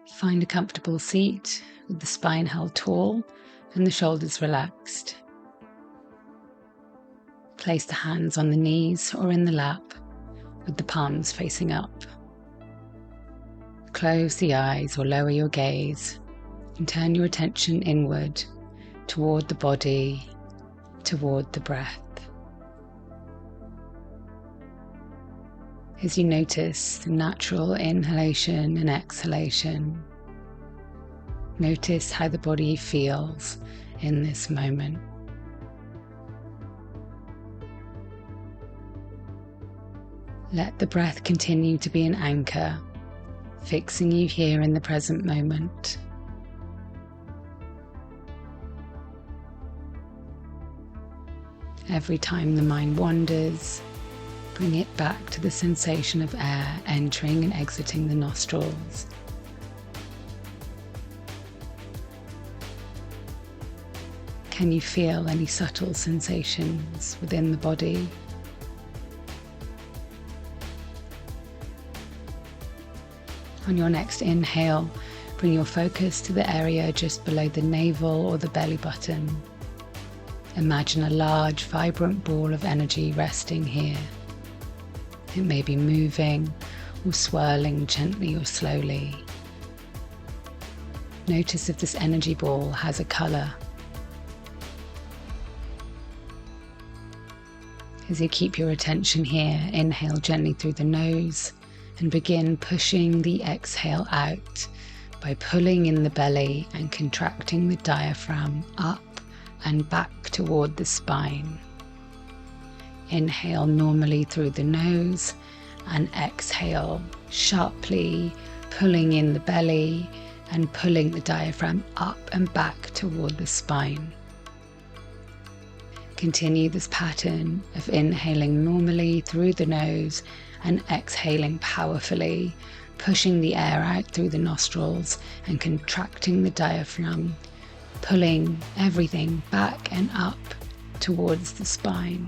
Find a comfortable seat with the spine held tall and the shoulders relaxed. Place the hands on the knees or in the lap with the palms facing up. Close the eyes or lower your gaze and turn your attention inward toward the body, toward the breath. As you notice the natural inhalation and exhalation, notice how the body feels in this moment. Let the breath continue to be an anchor, fixing you here in the present moment. Every time the mind wanders, bring it back to the sensation of air entering and exiting the nostrils. Can you feel any subtle sensations within the body? On your next inhale, bring your focus to the area just below the navel or the belly button. Imagine a large, vibrant ball of energy resting here. It may be moving or swirling gently or slowly. Notice if this energy ball has a color. As you keep your attention here, inhale gently through the nose and begin pushing the exhale out by pulling in the belly and contracting the diaphragm up and back toward the spine. Inhale normally through the nose and exhale sharply, pulling in the belly and pulling the diaphragm up and back toward the spine. Continue this pattern of inhaling normally through the nose and exhaling powerfully, pushing the air out through the nostrils and contracting the diaphragm, pulling everything back and up towards the spine.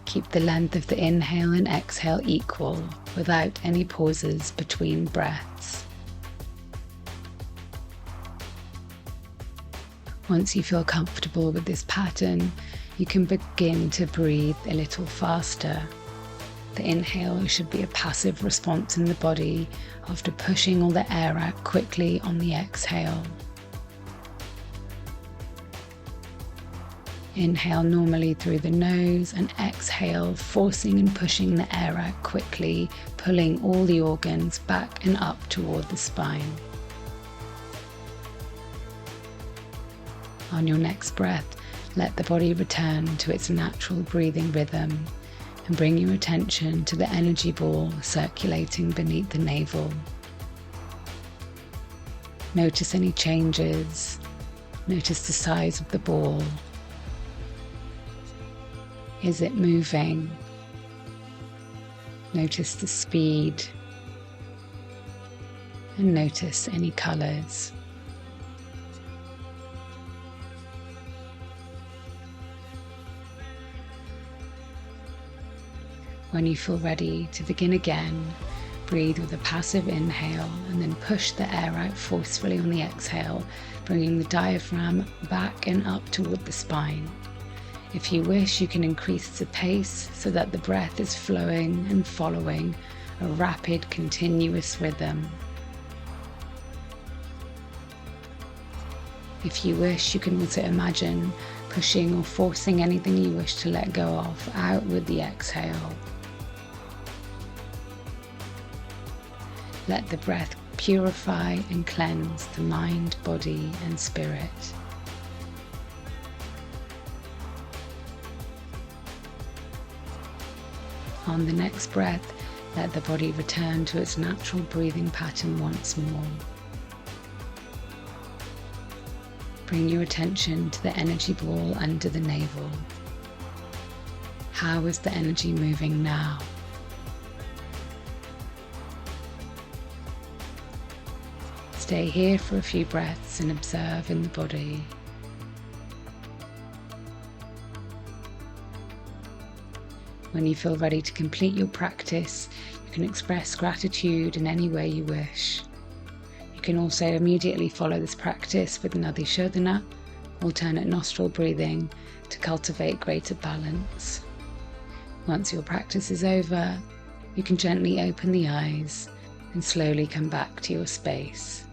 Keep the length of the inhale and exhale equal without any pauses between breaths. Once you feel comfortable with this pattern, you can begin to breathe a little faster. The inhale should be a passive response in the body after pushing all the air out quickly on the exhale. Inhale normally through the nose and exhale, forcing and pushing the air out quickly, pulling all the organs back and up toward the spine. On your next breath, let the body return to its natural breathing rhythm and bring your attention to the energy ball circulating beneath the navel. Notice any changes. Notice the size of the ball. Is it moving? Notice the speed and notice any colors. When you feel ready to begin again, breathe with a passive inhale and then push the air out forcefully on the exhale, bringing the diaphragm back and up toward the spine. If you wish, you can increase the pace so that the breath is flowing and following a rapid, continuous rhythm. If you wish, you can also imagine pushing or forcing anything you wish to let go of out with the exhale. Let the breath purify and cleanse the mind, body, and spirit. On the next breath, let the body return to its natural breathing pattern once more. Bring your attention to the energy ball under the navel. How is the energy moving now? Stay here for a few breaths and observe in the body. When you feel ready to complete your practice, you can express gratitude in any way you wish. You can also immediately follow this practice with Nadi Shodhana, alternate nostril breathing, to cultivate greater balance. Once your practice is over, you can gently open the eyes and slowly come back to your space.